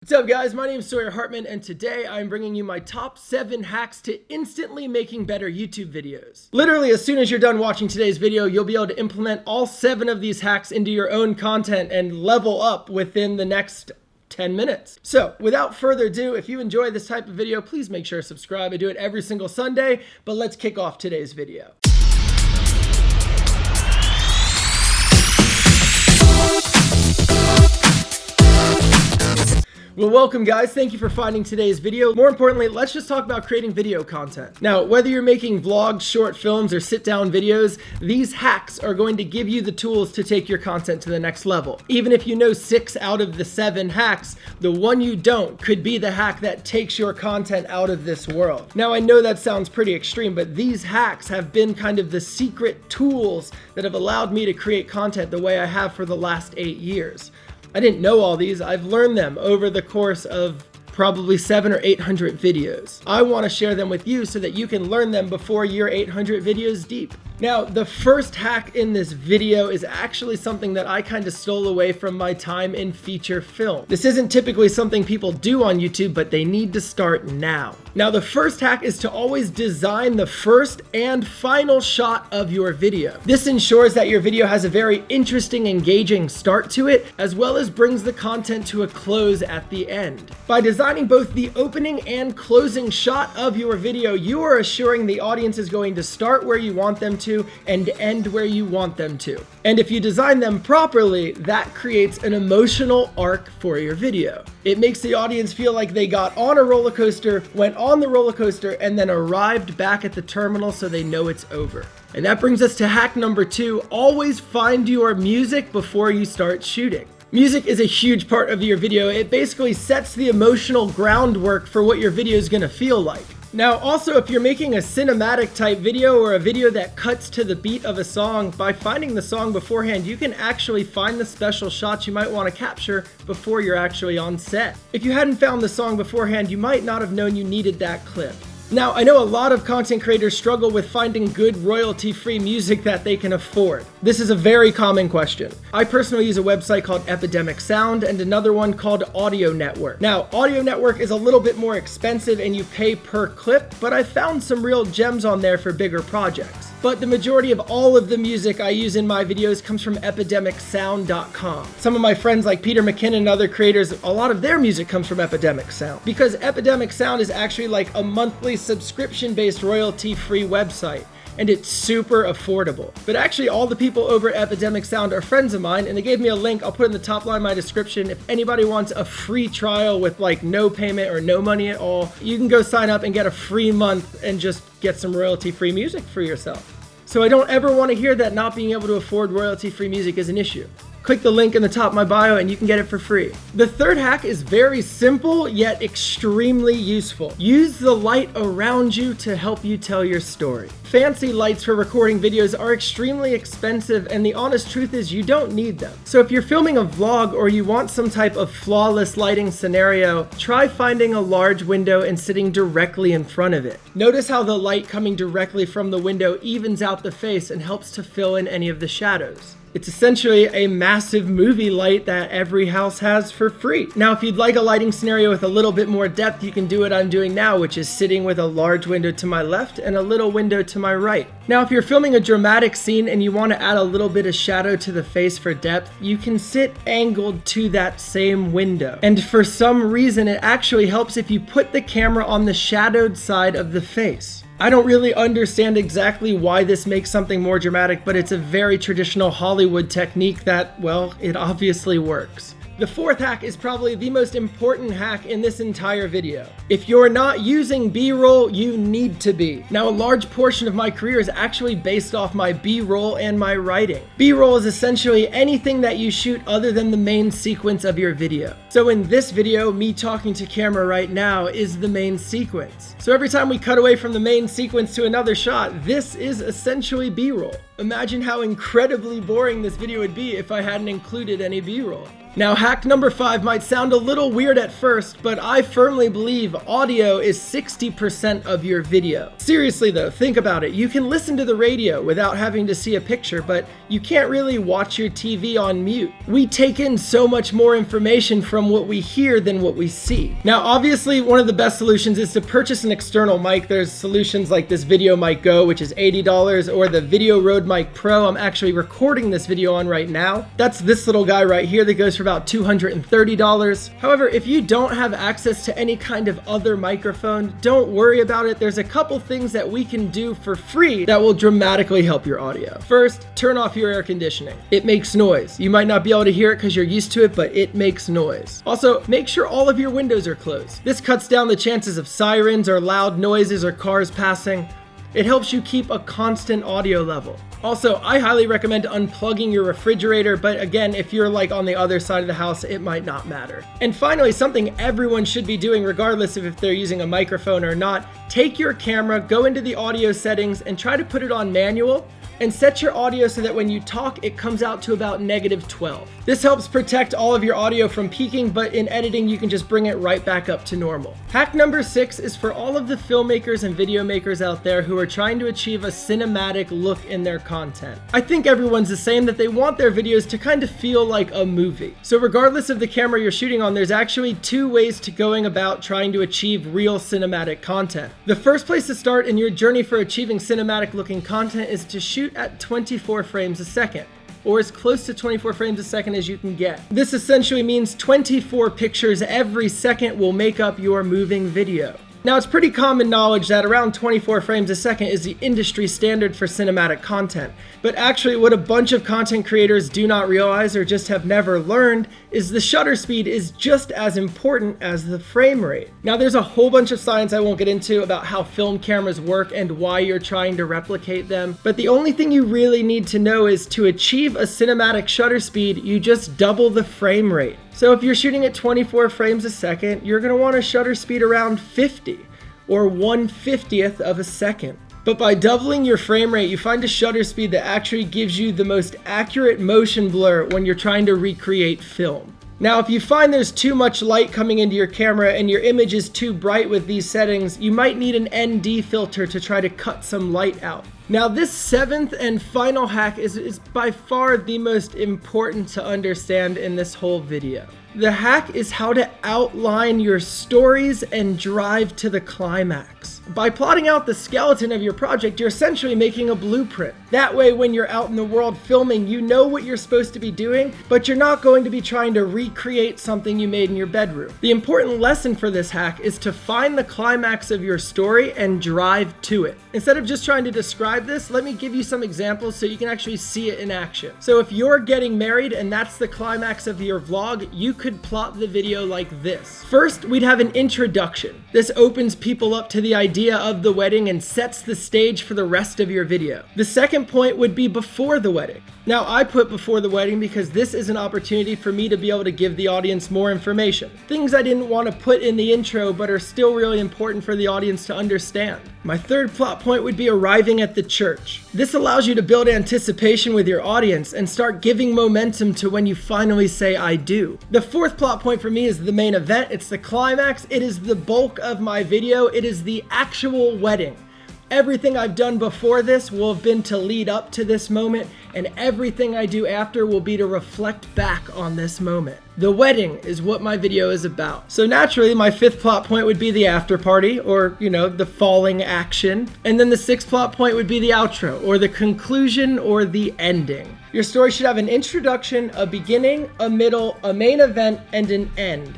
What's up guys, my name is Sawyer Hartman and today I'm bringing you my top 7 hacks to instantly making better YouTube videos. Literally as soon as you're done watching today's video, you'll be able to implement all 7 of these hacks into your own content and level up within the next 10 minutes. So without further ado, if you enjoy this type of video, please make sure to subscribe. I do it every single Sunday, but let's kick off today's video. Well, welcome guys. Thank you for finding today's video. More importantly, let's just talk about creating video content. Now, whether you're making vlogs, short films, or sit-down videos, these hacks are going to give you the tools to take your content to the next level. Even if you know 6 out of the 7 hacks, the one you don't could be the hack that takes your content out of this world. Now, I know that sounds pretty extreme, but these hacks have been kind of the secret tools that have allowed me to create content the way I have for the last 8 years. I didn't know all these. I've learned them over the course of probably 700 or 800 videos. I want to share them with you so that you can learn them before you're 800 videos deep. Now, the first hack in this video is actually something that I kind of stole away from my time in feature film. This isn't typically something people do on YouTube, but they need to start now. Now, the first hack is to always design the first and final shot of your video. This ensures that your video has a very interesting, engaging start to it, as well as brings the content to a close at the end. By designing both the opening and closing shot of your video, you are assuring the audience is going to start where you want them to and end where you want them to. And if you design them properly, that creates an emotional arc for your video. It makes the audience feel like they got on a roller coaster, went on the roller coaster, and then arrived back at the terminal so they know it's over. And that brings us to hack number 2. Always find your music before you start shooting. Music is a huge part of your video. It basically sets the emotional groundwork for what your video is going to feel like. Now, also, if you're making a cinematic type video or a video that cuts to the beat of a song, by finding the song beforehand, you can actually find the special shots you might want to capture before you're actually on set. If you hadn't found the song beforehand, you might not have known you needed that clip. Now, I know a lot of content creators struggle with finding good royalty-free music that they can afford. This is a very common question. I personally use a website called Epidemic Sound and another one called Audio Network. Now, Audio Network is a little bit more expensive and you pay per clip, but I found some real gems on there for bigger projects. But the majority of all of the music I use in my videos comes from epidemicsound.com. Some of my friends like Peter McKinnon and other creators, a lot of their music comes from Epidemic Sound. Because Epidemic Sound is actually like a monthly subscription-based royalty-free website. And it's super affordable. But actually all the people over at Epidemic Sound are friends of mine and they gave me a link. I'll put in the top line of my description. If anybody wants a free trial with like no payment or no money at all, you can go sign up and get a free month and just get some royalty-free music for yourself. So I don't ever want to hear that not being able to afford royalty-free music is an issue. Click the link in the top of my bio and you can get it for free. The third hack is very simple yet extremely useful. Use the light around you to help you tell your story. Fancy lights for recording videos are extremely expensive and the honest truth is you don't need them. So if you're filming a vlog or you want some type of flawless lighting scenario, try finding a large window and sitting directly in front of it. Notice how the light coming directly from the window evens out the face and helps to fill in any of the shadows. It's essentially a massive movie light that every house has for free. Now, if you'd like a lighting scenario with a little bit more depth, you can do what I'm doing now, which is sitting with a large window to my left and a little window to my right. Now, if you're filming a dramatic scene and you want to add a little bit of shadow to the face for depth, you can sit angled to that same window. And for some reason, it actually helps if you put the camera on the shadowed side of the face. I don't really understand exactly why this makes something more dramatic, but it's a very traditional Hollywood technique that, well, it obviously works. The fourth hack is probably the most important hack in this entire video. If you're not using B-roll, you need to be. Now, a large portion of my career is actually based off my B-roll and my writing. B-roll is essentially anything that you shoot other than the main sequence of your video. So in this video, me talking to camera right now is the main sequence. So every time we cut away from the main sequence to another shot, this is essentially B-roll. Imagine how incredibly boring this video would be if I hadn't included any B-roll. Now, hack number 5 might sound a little weird at first, but I firmly believe audio is 60% of your video. Seriously though, think about it. You can listen to the radio without having to see a picture, but you can't really watch your TV on mute. We take in so much more information from what we hear than what we see. Now, obviously, one of the best solutions is to purchase an external mic. There's solutions like this Video Mic Go, which is $80, or the Video Rode Mic Pro I'm actually recording this video on right now. That's this little guy right here that goes for about $230. However, if you don't have access to any kind of other microphone, don't worry about it. There's a couple things that we can do for free that will dramatically help your audio. First, turn off your air conditioning. It makes noise. You might not be able to hear it because you're used to it, but it makes noise. Also, make sure all of your windows are closed. This cuts down the chances of sirens or loud noises or cars passing. It helps you keep a constant audio level. Also, I highly recommend unplugging your refrigerator, but again, if you're like on the other side of the house, it might not matter. And finally, something everyone should be doing regardless of if they're using a microphone or not, take your camera, go into the audio settings and try to put it on manual and set your audio so that when you talk, it comes out to about -12. This helps protect all of your audio from peaking, but in editing, you can just bring it right back up to normal. Hack number 6 is for all of the filmmakers and video makers out there who are trying to achieve a cinematic look in their content. I think everyone's the same, that they want their videos to kind of feel like a movie. So regardless of the camera you're shooting on, there's actually 2 ways to going about trying to achieve real cinematic content. The first place to start in your journey for achieving cinematic looking content is to shoot at 24 frames a second, or as close to 24 frames a second as you can get. This essentially means 24 pictures every second will make up your moving video. Now, it's pretty common knowledge that around 24 frames a second is the industry standard for cinematic content. But actually, what a bunch of content creators do not realize or just have never learned is the shutter speed is just as important as the frame rate. Now, there's a whole bunch of science I won't get into about how film cameras work and why you're trying to replicate them. But the only thing you really need to know is to achieve a cinematic shutter speed, you just double the frame rate. So if you're shooting at 24 frames a second, you're going to want a shutter speed around 50 or 1/50th of a second. But by doubling your frame rate, you find a shutter speed that actually gives you the most accurate motion blur when you're trying to recreate film. Now, if you find there's too much light coming into your camera and your image is too bright with these settings, you might need an ND filter to try to cut some light out. Now, this 7th and final hack is by far the most important to understand in this whole video. The hack is how to outline your stories and drive to the climax. By plotting out the skeleton of your project, you're essentially making a blueprint. That way, when you're out in the world filming, you know what you're supposed to be doing, but you're not going to be trying to recreate something you made in your bedroom. The important lesson for this hack is to find the climax of your story and drive to it. Instead of just trying to describe this, let me give you some examples so you can actually see it in action. So if you're getting married and that's the climax of your vlog, you could plot the video like this. First, we'd have an introduction. This opens people up to the idea of the wedding and sets the stage for the rest of your video. The second point would be before the wedding. Now, I put before the wedding because this is an opportunity for me to be able to give the audience more information. Things I didn't want to put in the intro but are still really important for the audience to understand. My third plot point would be arriving at the church. This allows you to build anticipation with your audience and start giving momentum to when you finally say I do. The fourth plot point for me is the main event. It's the climax. It is the bulk of my video. It is the actual wedding. Everything I've done before this will have been to lead up to this moment, and everything I do after will be to reflect back on this moment. The wedding is what my video is about. So naturally, my fifth plot point would be the after party, or, the falling action. And then the sixth plot point would be the outro, or the conclusion, or the ending. Your story should have an introduction, a beginning, a middle, a main event, and an end.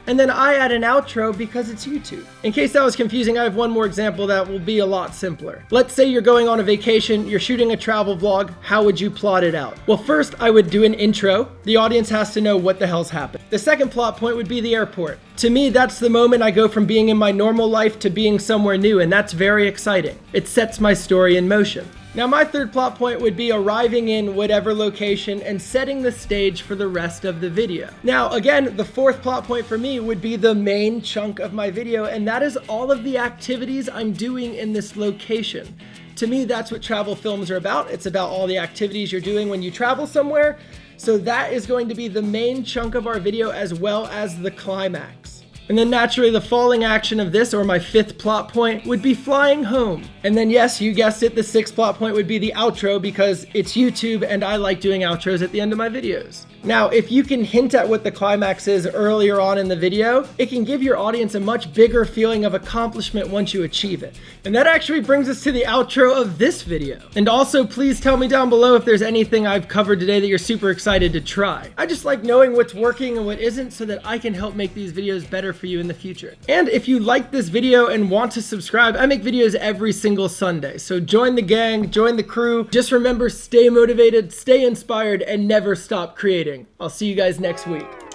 And then I add an outro because it's YouTube. In case that was confusing, I have one more example that will be a lot simpler. Let's say you're going on a vacation, you're shooting a travel vlog, how would you plot it out? Well, first I would do an intro. The audience has to know what the hell's happened. The second plot point would be the airport. To me, that's the moment I go from being in my normal life to being somewhere new, and that's very exciting. It sets my story in motion. Now my third plot point would be arriving in whatever location and setting the stage for the rest of the video. Now again, the fourth plot point for me would be the main chunk of my video, and that is all of the activities I'm doing in this location. To me, that's what travel films are about. It's about all the activities you're doing when you travel somewhere. So that is going to be the main chunk of our video as well as the climax. And then naturally the falling action of this, or my fifth plot point, would be flying home. And then yes, you guessed it, the sixth plot point would be the outro, because it's YouTube and I like doing outros at the end of my videos. Now, if you can hint at what the climax is earlier on in the video, it can give your audience a much bigger feeling of accomplishment once you achieve it. And that actually brings us to the outro of this video. And also, please tell me down below if there's anything I've covered today that you're super excited to try. I just like knowing what's working and what isn't so that I can help make these videos better for you in the future. And if you like this video and want to subscribe, I make videos every single Sunday. So join the gang, join the crew. Just remember, stay motivated, stay inspired, and never stop creating. I'll see you guys next week.